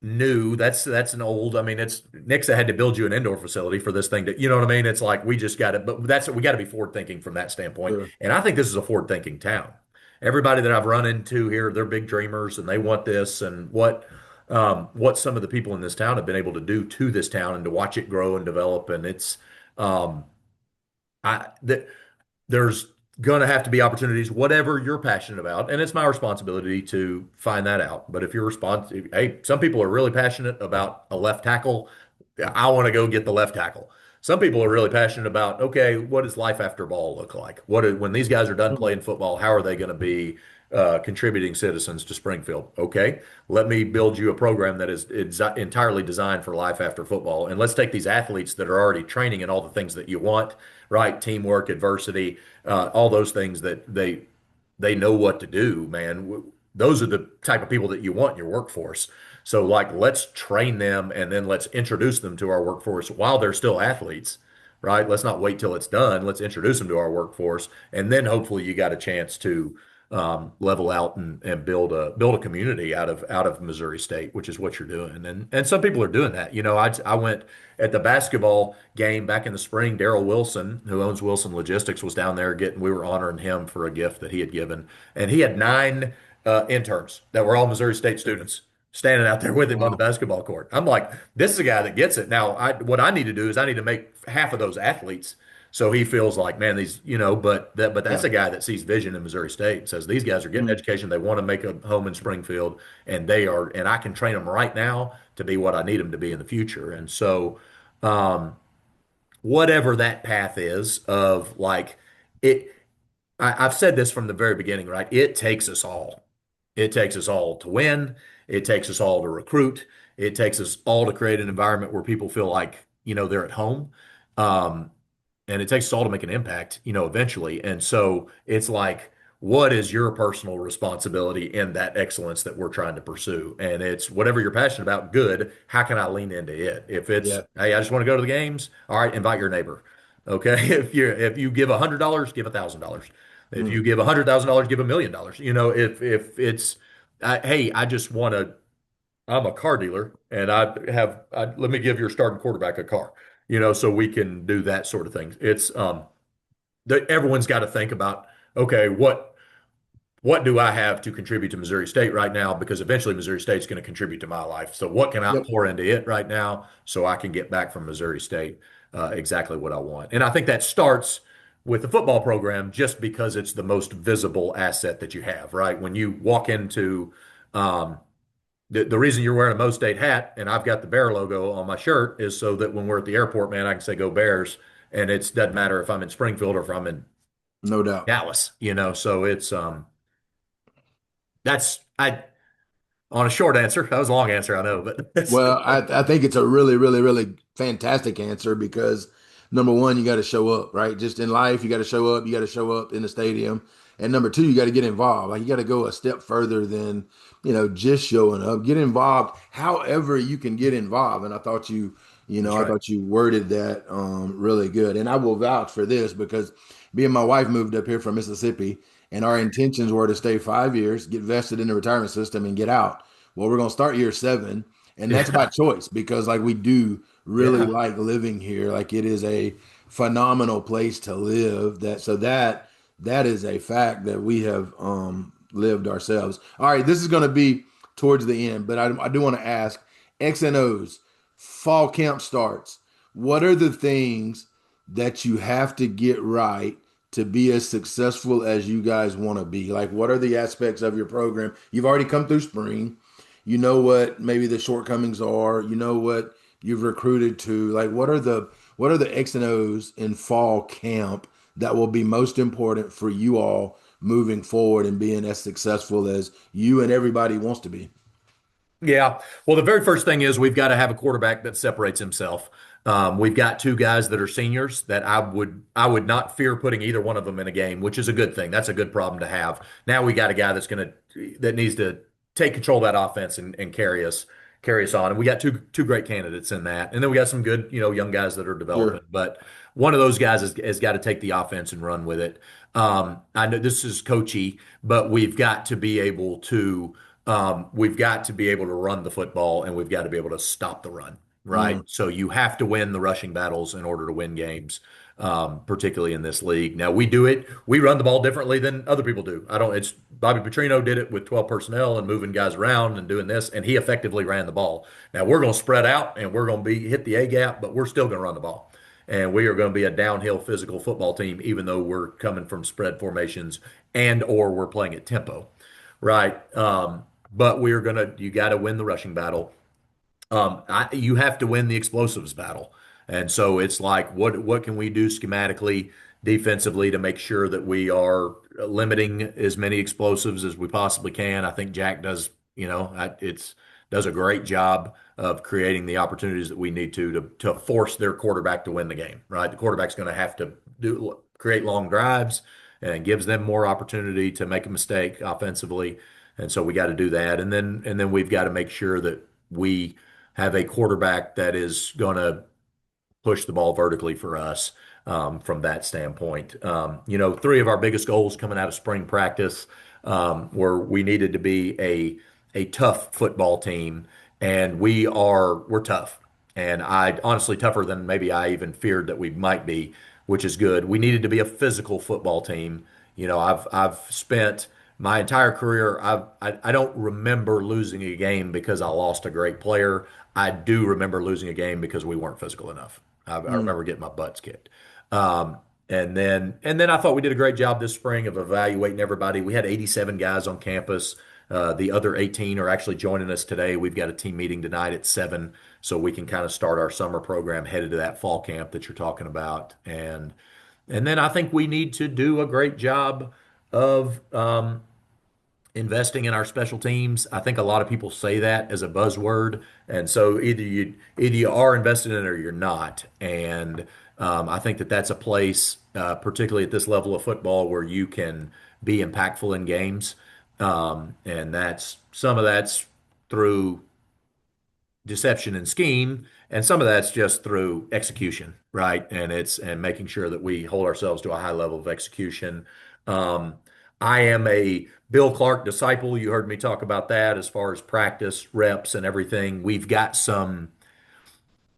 new. That's an old. I mean, it's Nixa had to build you an indoor facility for this thing to, you know what I mean? It's like we just got it, but we got to be forward thinking from that standpoint. Sure. And I think this is a forward thinking town. Everybody that I've run into here, they're big dreamers and they want this and what some of the people in this town have been able to do to this town and to watch it grow and develop. And it's um, I that there's going to have to be opportunities, whatever you're passionate about, and it's my responsibility to find that out. But if you're responsive, hey, some people are really passionate about a left tackle. I want to go get the left tackle. Some people are really passionate about, okay, what does life after ball look like? When these guys are done playing football, how are they going to be contributing citizens to Springfield? Okay, let me build you a program that is entirely designed for life after football. And let's take these athletes that are already training in all the things that you want, right? Teamwork, adversity, all those things that they know what to do, man. Those are the type of people that you want in your workforce. So, like, let's train them and then let's introduce them to our workforce while they're still athletes, right? Let's not wait till it's done. Let's introduce them to our workforce. And then hopefully you got a chance to level out and build a community out of Missouri State, which is what you're doing. And some people are doing that. I went at the basketball game back in the spring. Daryl Wilson, who owns Wilson Logistics, was down there getting. We were honoring him for a gift that he had given, and he had nine interns that were all Missouri State students standing out there with him on the Wow. basketball court. I'm like, this is a guy that gets it. Now, what I need to do is I need to make half of those athletes so he feels like, man, but that's Yeah. a guy that sees vision in Missouri State and says these guys are getting Mm. education. They want to make a home in Springfield, and I can train them right now to be what I need them to be in the future. And so, whatever that path is of like it, I've said this from the very beginning, right? It takes us all. It takes us all to win. It takes us all to recruit. It takes us all to create an environment where people feel like, they're at home. Um, and it takes us all to make an impact, eventually. And so it's like, what is your personal responsibility in that excellence that we're trying to pursue? And it's whatever you're passionate about, good. How can I lean into it? If it's, Yeah. hey, I just want to go to the games, all right, invite your neighbor. Okay. If you give $100, give $1,000. If Mm. you give $100,000, give $1 million. If it's, hey, I just want to I'm a car dealer and let me give your starting quarterback a car, so we can do that sort of thing. It's everyone's got to think about, okay, what do I have to contribute to Missouri State right now? Because eventually Missouri State's going to contribute to my life. So what can I Yep. pour into it right now so I can get back from Missouri State exactly what I want? And I think that starts with the football program just because it's the most visible asset that you have, right? When you walk into um, the reason you're wearing a Mo State hat and I've got the Bear logo on my shirt is so that when we're at the airport, man, I can say go Bears, and it doesn't matter if I'm in Springfield or if I'm in No doubt. Dallas, So it's that's I on a short answer. That was a long answer, I know, but it's Well, I think it's a really, really, really fantastic answer because number one, you got to show up, right? Just in life, you got to show up. You got to show up in the stadium. And number two, you got to get involved. Like you got to go a step further than, just showing up. Get involved however you can get involved. And that's I right. thought you worded that really good. And I will vouch for this because me and my wife moved up here from Mississippi and our intentions were to stay 5 years, get vested in the retirement system and get out. Well, we're going to start year seven, and that's by Yeah. choice because like we do really Yeah. like living here. Like it is a phenomenal place to live. That is a fact that we have lived ourselves. All right, this is going to be towards the end, but I do want to ask X and O's fall camp starts. What are the things that you have to get right to be as successful as you guys want to be? Like, what are the aspects of your program? You've already come through spring. You know what maybe the shortcomings are. You know what you've recruited to. Like, what are the X and O's in fall camp that will be most important for you all moving forward and being as successful as you and everybody wants to be? Yeah. Well, the very first thing is we've got to have a quarterback that separates himself. We've got two guys that are seniors that I would not fear putting either one of them in a game, which is a good thing. That's a good problem to have. Now we got a guy that needs to take control of that offense and carry us on. And we got two great candidates in that. And then we got some good, young guys that are developing. Sure. But one of those guys has got to take the offense and run with it. I know this is coachy, but we've got to be able to run the football and we've got to be able to stop the run, right? Mm, So you have to win the rushing battles in order to win games, particularly in this league. Now we run the ball differently than other people do. It's Bobby Petrino did it with 12 personnel and moving guys around and doing this, and he effectively ran the ball. Now we're going to spread out and we're going to hit the A gap, but we're still going to run the ball. And we are going to be a downhill physical football team, even though we're coming from spread formations and or we're playing at tempo, right? But you got to win the rushing battle. You have to win the explosives battle. And so it's like, what can we do schematically, defensively to make sure that we are limiting as many explosives as we possibly can? I think Jack does, does a great job of creating the opportunities that we need to force their quarterback to win the game, right? The quarterback's going to have to create long drives and gives them more opportunity to make a mistake offensively. And so we got to do that. And then we've got to make sure that we have a quarterback that is going to push the ball vertically for us from that standpoint. Three of our biggest goals coming out of spring practice. where we needed to be a tough football team, and we're tough. And I honestly tougher than maybe I even feared that we might be, which is good. We needed to be a physical football team. I've spent my entire career. I don't remember losing a game because I lost a great player. I do remember losing a game because we weren't physical enough. I Mm. remember getting my butts kicked. Um, and then I thought we did a great job this spring of evaluating everybody. We had 87 guys on campus. The other 18 are actually joining us today. We've got a team meeting tonight at 7, so we can kind of start our summer program headed to that fall camp that you're talking about. And then I think we need to do a great job of investing in our special teams. I think a lot of people say that as a buzzword, and so either you are invested in it or you're not. And I think that that's a place, particularly at this level of football, where you can be impactful in games. And that's some of that's through deception and scheme, and some of that's just through execution, right? And making sure that we hold ourselves to a high level of execution. Um, I am a Bill Clark disciple. You heard me talk about that as far as practice, reps, and everything. We've got some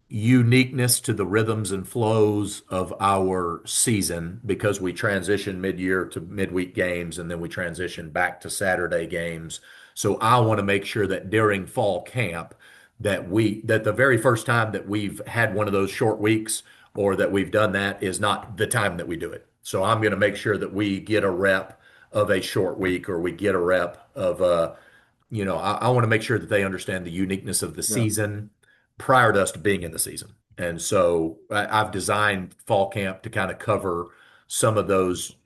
uniqueness to the rhythms and flows of our season because we transition mid-year to midweek games and then we transition back to Saturday games. So I want to make sure that during fall camp that the very first time that we've had one of those short weeks or that we've done that is not the time that we do it. So I'm going to make sure that we get a rep of a short week or we get a rep of I want to make sure that they understand the uniqueness of the Yeah. season prior to us being in the season. And so I've designed fall camp to kind of cover some of those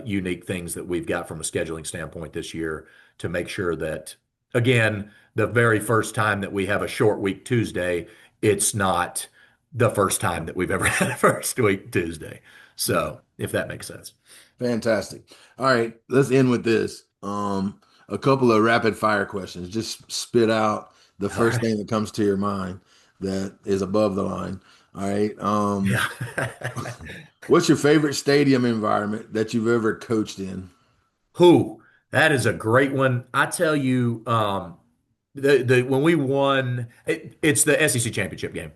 unique things that we've got from a scheduling standpoint this year to make sure that, again, the very first time that we have a short week Tuesday, it's not the first time that we've ever had a first week Tuesday. Yeah. So if that makes sense. Fantastic. All right, let's end with this. A couple of rapid fire questions. Just spit out the All first right. thing that comes to your mind that is above the line. All right. Yeah. What's your favorite stadium environment that you've ever coached in? Who? That is a great one. I tell you, the when we won, it's the SEC championship game.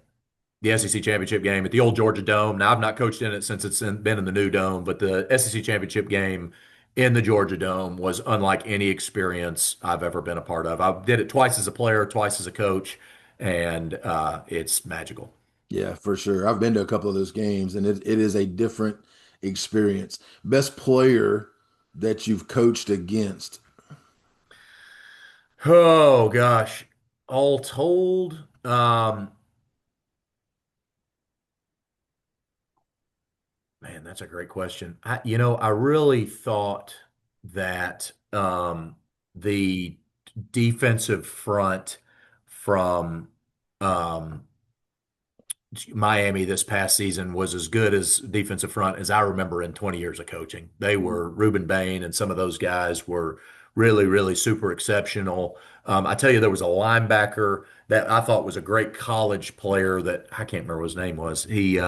The SEC championship game at the old Georgia Dome. Now I've not coached in it since been in the new dome, but the SEC championship game in the Georgia Dome was unlike any experience I've ever been a part of. I did it twice as a player, twice as a coach, and it's magical. Yeah, for sure. I've been to a couple of those games and it is a different experience. Best player that you've coached against? Oh gosh, all told, man, that's a great question. I really thought that the defensive front from um, Miami this past season was as good as defensive front as I remember in 20 years of coaching. They were Ruben Bain and some of those guys were really, really super exceptional. I tell you, there was a linebacker that I thought was a great college player that I can't remember what his name was. He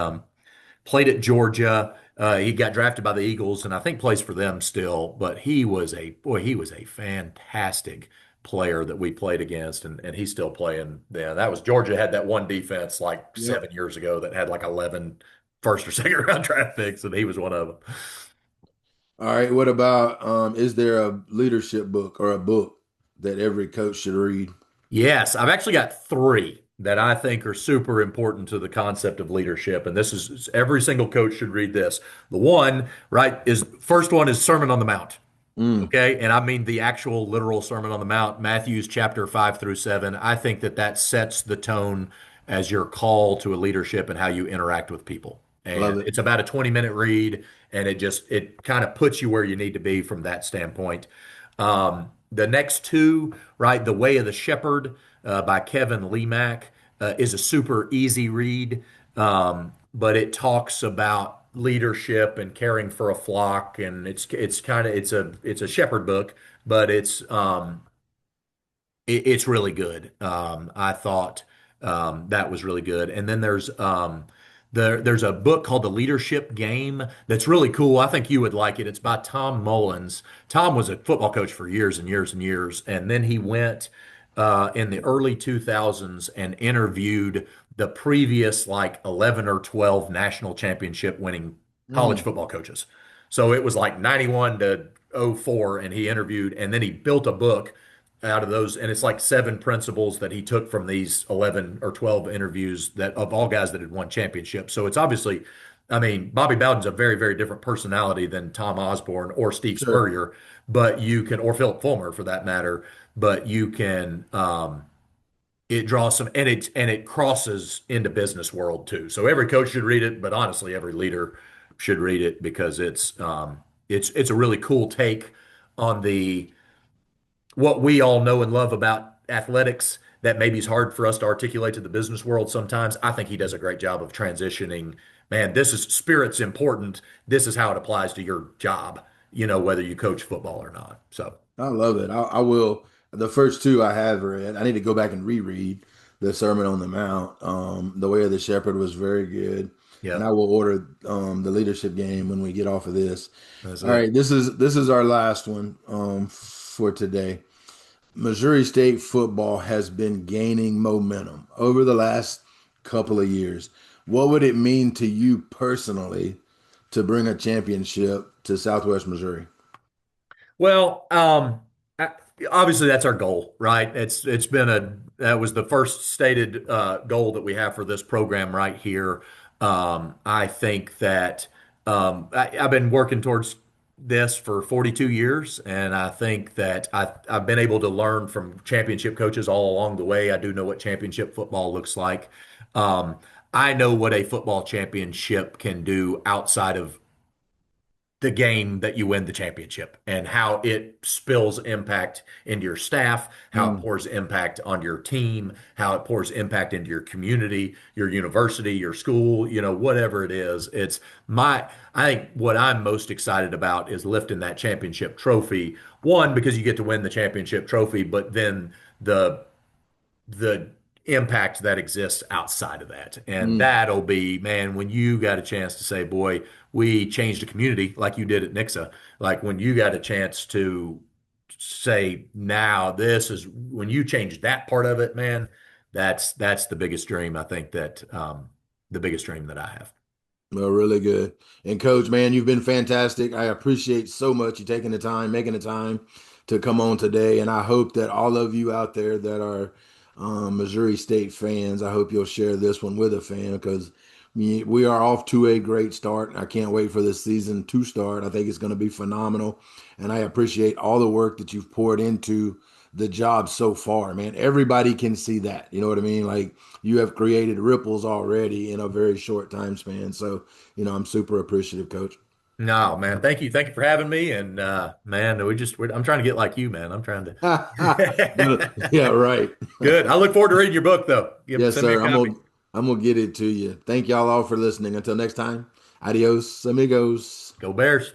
played at Georgia. He got drafted by the Eagles and I think plays for them still, but he was a fantastic player that we played against and he's still playing. Yeah, that was Georgia had that one defense like Yep. 7 years ago that had like 11 first or second round draft picks and he was one of them. All right. What about is there a leadership book or a book that every coach should read? Yes, I've actually got three that I think are super important to the concept of leadership. And this is every single coach should read this. The one, right, is first one is Sermon on the Mount. Mm, Okay. And I mean the actual literal Sermon on the Mount, Matthew's chapter 5 through 7. I think that that sets the tone as your call to a leadership and how you interact with people. love And it. it's about a 20-minute read, and it kind of puts you where you need to be from that standpoint. The next two, right, The Way of the Shepherd by Kevin Lemack is a super easy read, but it talks about leadership and caring for a flock, and it's kind of it's a shepherd book, but it's really good. I thought that was really good. And then there's There's a book called The Leadership Game that's really cool. I think you would like it. It's by Tom Mullins. Tom was a football coach for years and years and years, and then he went in the early 2000s and interviewed the previous like 11 or 12 national championship winning college Mm, football coaches. So it was like 91 to '04, and he interviewed, and then he built a book out of those, and it's like seven principles that he took from these 11 or 12 interviews that of all guys that had won championships. So it's obviously, I mean, Bobby Bowden's a very, very different personality than Tom Osborne or Steve sure. Spurrier, but you can, or Philip Fulmer for that matter, but you can, it draws some, and it crosses into business world too. So every coach should read it, but honestly, every leader should read it because it's a really cool take on the what we all know and love about athletics that maybe is hard for us to articulate to the business world sometimes. I think he does a great job of transitioning. Man, this is spirit's important. This is how it applies to your job, whether you coach football or not. So, I love it. I will. The first two I have read. I need to go back and reread the Sermon on the Mount. The Way of the Shepherd was very good, and yeah, I will order the leadership game when we get off of this. that's All it. right, this is our last one for today. Missouri State football has been gaining momentum over the last couple of years. What would it mean to you personally to bring a championship to Southwest Missouri? Well, I- obviously that's our goal, right? It's been that was the first stated goal that we have for this program right here. I think that I've been working towards this for 42 years, and I think that I've been able to learn from championship coaches all along the way. I do know what championship football looks like. Um, I know what a football championship can do outside of the game that you win the championship and how it spills impact into your staff, how it Mm, pours impact on your team, how it pours impact into your community, your university, your school, whatever it is. I think what I'm most excited about is lifting that championship trophy. One, because you get to win the championship trophy, but then the impact that exists outside of that. And mm. that'll be, man, when you got a chance to say, boy, we changed the community like you did at Nixa, like when you got a chance to say, now this is when you change that part of it, man, that's the biggest dream I think that the biggest dream that I have. Well, really good. And coach, man, you've been fantastic. I appreciate so much you taking the time, making the time to come on today. And I hope that all of you out there that are Missouri State fans, I hope you'll share this one with a fan because we are off to a great start. I can't wait for this season to start. I think it's going to be phenomenal. And I appreciate all the work that you've poured into the job so far, man. Everybody can see that. You know what I mean? Like you have created ripples already in a very short time span. So, I'm super appreciative, coach. No, man, thank you. Thank you for having me. And man, I'm trying to get like you, man. I'm trying to. Yeah, right. Good. I look forward to reading your book, though. Yes, Send me a sir. I'm copy. gonna I'm gonna get it to you. Thank y'all all for listening. Until next time, adios, amigos. Go Bears.